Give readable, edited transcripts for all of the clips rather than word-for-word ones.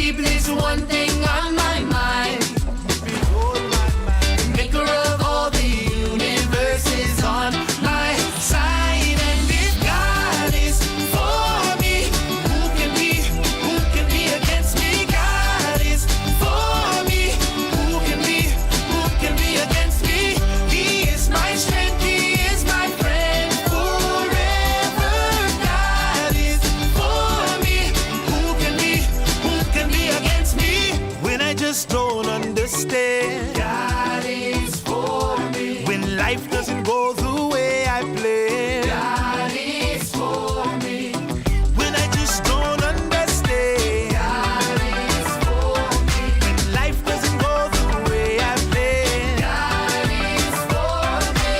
people is one thing on my mind. The maker of all the universe is on my side. And if God is for me, who can be against me? God is for me, who can be against me? He is my strength, he is my friend forever. God is for me, who can be against me? When I just don't understand, God is for me. When life doesn't go the way I planned, God is for me. When I just don't understand, God is for me. When life doesn't go the way I planned, God is for me.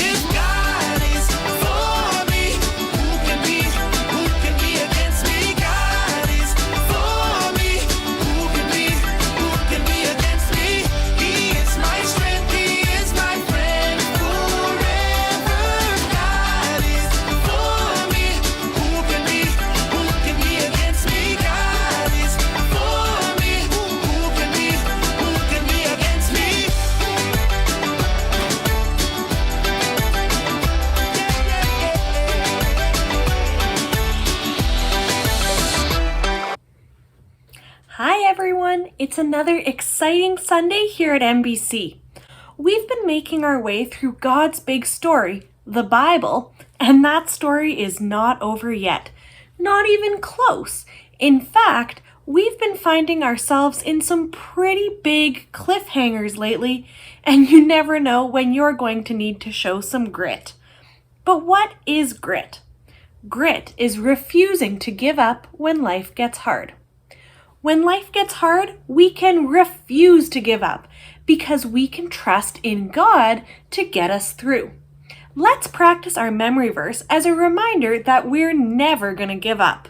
If God is for me, who can be against me? God is for me, who can be against me? He is my strength, he is my friend forever. God is for me, who can be against me? God is for me, who can be against me? Hi everyone, it's another exciting Sunday here at MBC. We've been making our way through God's big story, the Bible, and that story is not over yet. Not even close. In fact, we've been finding ourselves in some pretty big cliffhangers lately, and you never know when you're going to need to show some grit. But what is grit? Grit is refusing to give up when life gets hard. When life gets hard, we can refuse to give up because we can trust in God to get us through. Let's practice our memory verse as a reminder that we're never going to give up.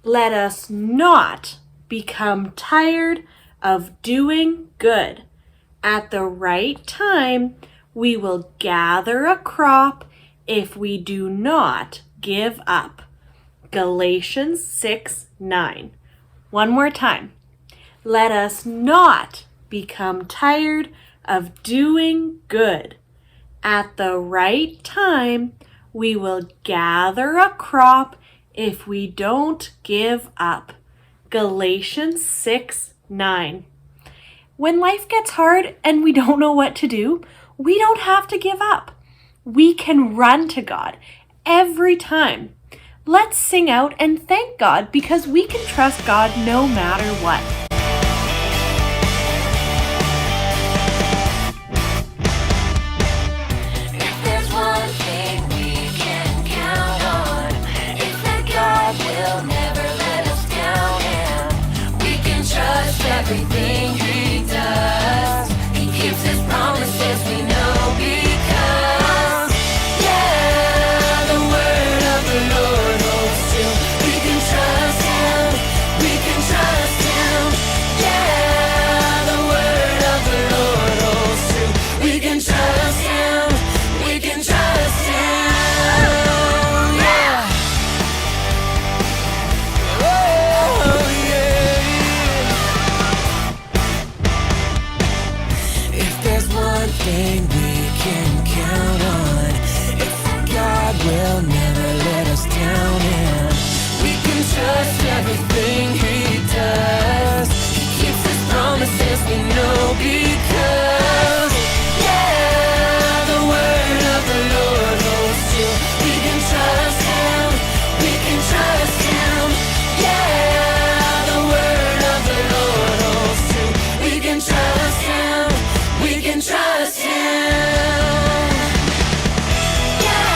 Let us not become tired of doing good. At the right time, we will gather a crop if we do not give up. Galatians 6:9. One more time. Let us not become tired of doing good. At the right time, we will gather a crop if we don't give up. Galatians 6:9. When life gets hard and we don't know what to do, we don't have to give up. We can run to God every time. Let's sing out and thank God because we can trust God no matter what. If there's one thing we can count on, it's that God will never let us down, and we can trust everything He does. He keeps His promises, we know, because, yeah, the word of the Lord holds true. We can trust Him, we can trust Him. Yeah, the word of the Lord holds true. We can trust Him, we can trust Him. Yeah. Oh, yeah. If there's one thing we can count on, it's that God will never let us down, and we can trust everything He does. He keeps His promises, we know, because, yeah, the word of the Lord holds true. We can trust Him, we can trust Him. Yeah, the word of the Lord holds true. We can trust Him, we can trust Him. Yeah,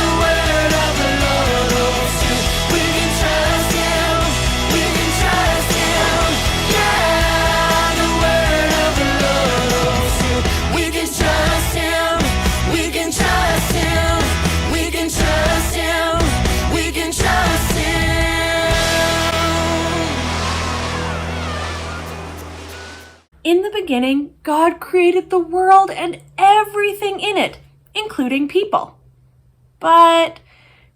the word of the Lord holds true. We can trust Him, we can trust Him. Yeah, the word of the Lord holds true. We can trust Him, we can trust Him. We can trust Him, we can trust Him. In the beginning, God created the world and everything in it, including people. But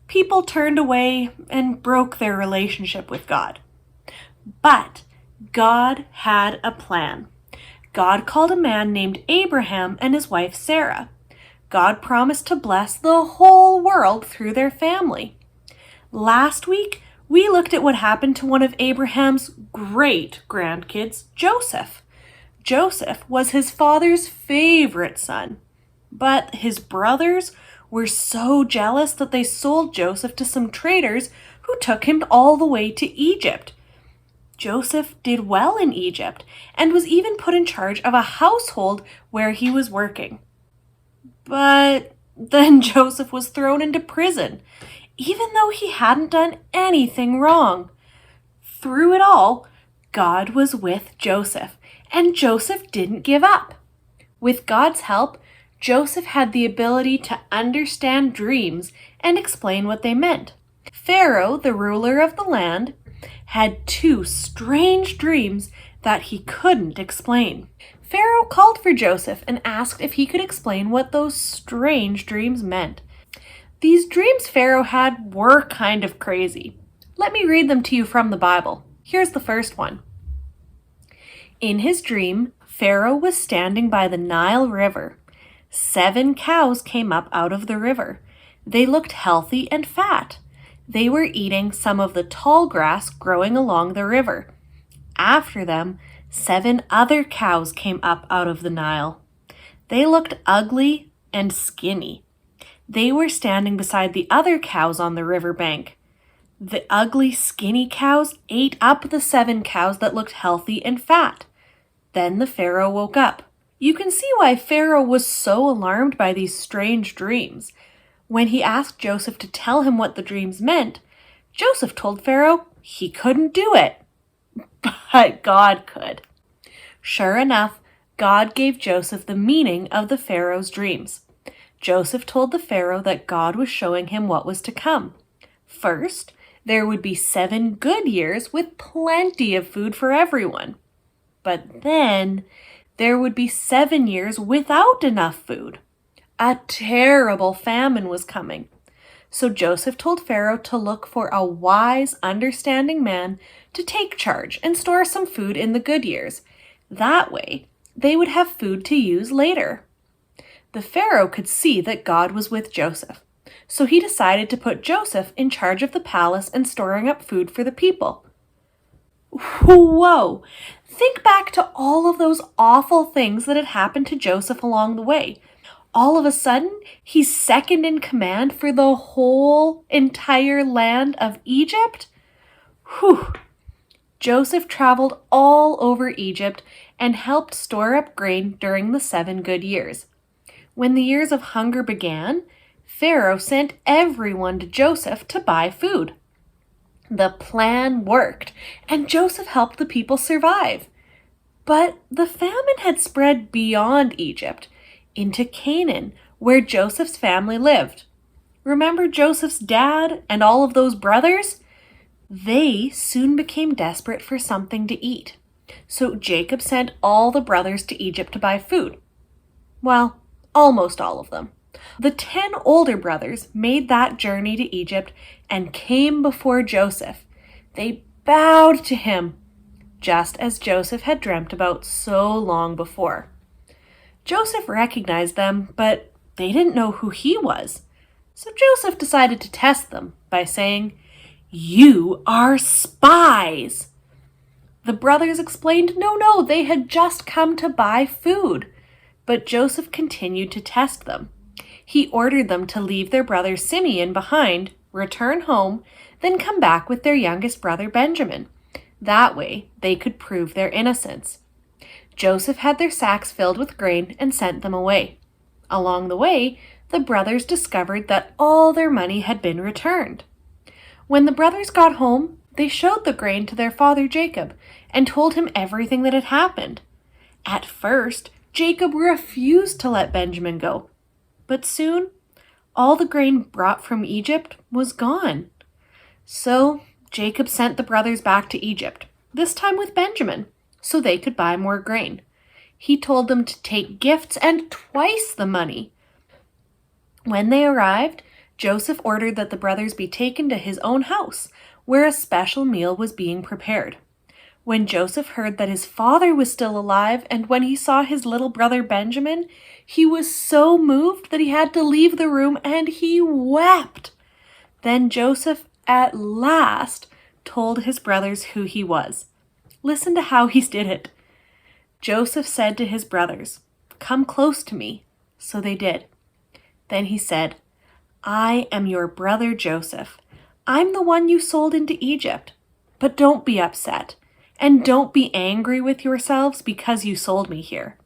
people turned away and broke their relationship with God. But God had a plan. God called a man named Abraham and his wife Sarah. God promised to bless the whole world through their family. Last week, we looked at what happened to one of Abraham's great-grandkids, Joseph. Joseph was his father's favorite son, but his brothers were so jealous that they sold Joseph to some traders who took him all the way to Egypt. Joseph did well in Egypt and was even put in charge of a household where he was working. But then Joseph was thrown into prison, even though he hadn't done anything wrong. Through it all, God was with Joseph, and Joseph didn't give up. With God's help, Joseph had the ability to understand dreams and explain what they meant. Pharaoh, the ruler of the land, had 2 strange dreams that he couldn't explain. Pharaoh called for Joseph and asked if he could explain what those strange dreams meant. These dreams Pharaoh had were kind of crazy. Let me read them to you from the Bible. Here's the first one. In his dream, Pharaoh was standing by the Nile River. 7 cows came up out of the river. They looked healthy and fat. They were eating some of the tall grass growing along the river. After them, 7 other cows came up out of the Nile. They looked ugly and skinny. They were standing beside the other cows on the riverbank. The ugly, skinny cows ate up the 7 cows that looked healthy and fat. Then the Pharaoh woke up. You can see why Pharaoh was so alarmed by these strange dreams. When he asked Joseph to tell him what the dreams meant, Joseph told Pharaoh he couldn't do it. But God could. Sure enough, God gave Joseph the meaning of the Pharaoh's dreams. Joseph told the Pharaoh that God was showing him what was to come. First, there would be 7 good years with plenty of food for everyone. But then there would be 7 years without enough food. A terrible famine was coming. So Joseph told Pharaoh to look for a wise, understanding man to take charge and store some food in the good years. That way, they would have food to use later. The Pharaoh could see that God was with Joseph, so he decided to put Joseph in charge of the palace and storing up food for the people. Whoa! Think back to all of those awful things that had happened to Joseph along the way. All of a sudden, he's second in command for the whole entire land of Egypt? Whew! Joseph traveled all over Egypt and helped store up grain during the 7 good years. When the years of hunger began, Pharaoh sent everyone to Joseph to buy food. The plan worked, and Joseph helped the people survive. But the famine had spread beyond Egypt, into Canaan, where Joseph's family lived. Remember Joseph's dad and all of those brothers? They soon became desperate for something to eat. So Jacob sent all the brothers to Egypt to buy food. Well, almost all of them. The 10 older brothers made that journey to Egypt and came before Joseph. They bowed to him, just as Joseph had dreamt about so long before. Joseph recognized them, but they didn't know who he was. So Joseph decided to test them by saying, "You are spies!" The brothers explained no, they had just come to buy food. But Joseph continued to test them. He ordered them to leave their brother Simeon behind, return home, then come back with their youngest brother Benjamin. That way, they could prove their innocence. Joseph had their sacks filled with grain and sent them away. Along the way, the brothers discovered that all their money had been returned. When the brothers got home, they showed the grain to their father Jacob and told him everything that had happened. At first, Jacob refused to let Benjamin go. But soon, all the grain brought from Egypt was gone. So Jacob sent the brothers back to Egypt, this time with Benjamin, so they could buy more grain. He told them to take gifts and twice the money. When they arrived, Joseph ordered that the brothers be taken to his own house, where a special meal was being prepared. When Joseph heard that his father was still alive, and when he saw his little brother Benjamin, he was so moved that he had to leave the room, and he wept. Then Joseph at last told his brothers who he was. Listen to how he did it. Joseph said to his brothers, "Come close to me." So they did. Then he said, "I am your brother Joseph. I'm the one you sold into Egypt. But don't be upset, and don't be angry with yourselves because you sold me here.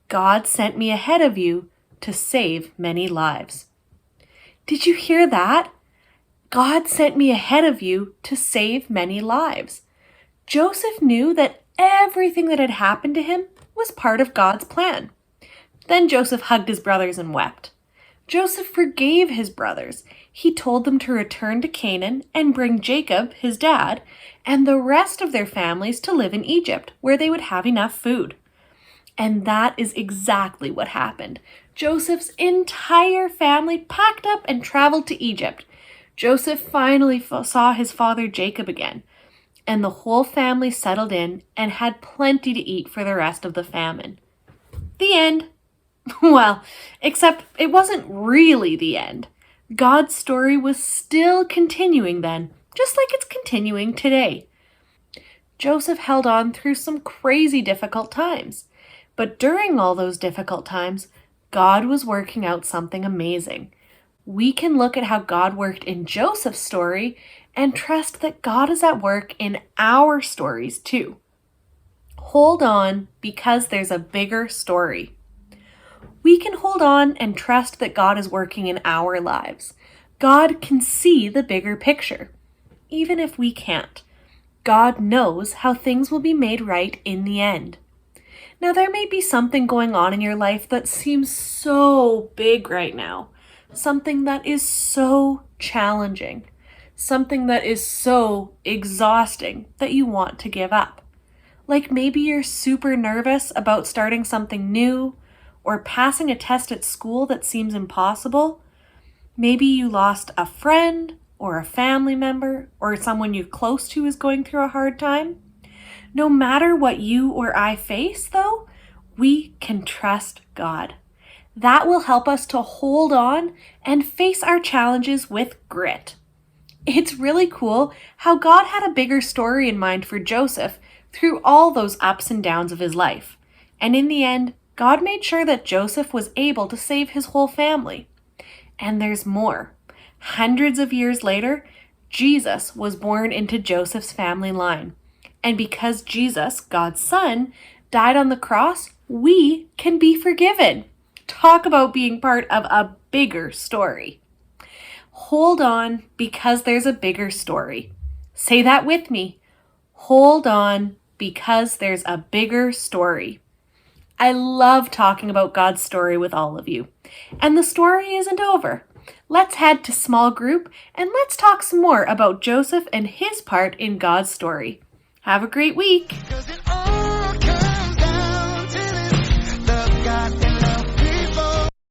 God sent me ahead of you to save many lives." Did you hear that? God sent me ahead of you to save many lives. Joseph knew that everything that had happened to him was part of God's plan. Then Joseph hugged his brothers and wept. Joseph forgave his brothers. He told them to return to Canaan and bring Jacob, his dad, and the rest of their families to live in Egypt, where they would have enough food. And that is exactly what happened. Joseph's entire family packed up and traveled to Egypt. Joseph finally saw his father Jacob again, and the whole family settled in and had plenty to eat for the rest of the famine. The end. Well, except it wasn't really the end. God's story was still continuing then, just like it's continuing today. Joseph held on through some crazy difficult times. But during all those difficult times, God was working out something amazing. We can look at how God worked in Joseph's story and trust that God is at work in our stories too. Hold on, because there's a bigger story. We can hold on and trust that God is working in our lives. God can see the bigger picture, even if we can't. God knows how things will be made right in the end. Now, there may be something going on in your life that seems so big right now, something that is so challenging, something that is so exhausting that you want to give up. Like maybe you're super nervous about starting something new or passing a test at school that seems impossible. Maybe you lost a friend or a family member or someone you're close to is going through a hard time. No matter what you or I face, though, we can trust God. That will help us to hold on and face our challenges with grit. It's really cool how God had a bigger story in mind for Joseph through all those ups and downs of his life. And in the end, God made sure that Joseph was able to save his whole family. And there's more. Hundreds of years later, Jesus was born into Joseph's family line. And because Jesus, God's Son, died on the cross, we can be forgiven. Talk about being part of a bigger story. Hold on, because there's a bigger story. Say that with me. Hold on, because there's a bigger story. I love talking about God's story with all of you. And the story isn't over. Let's head to small group and let's talk some more about Joseph and his part in God's story. Have a great week.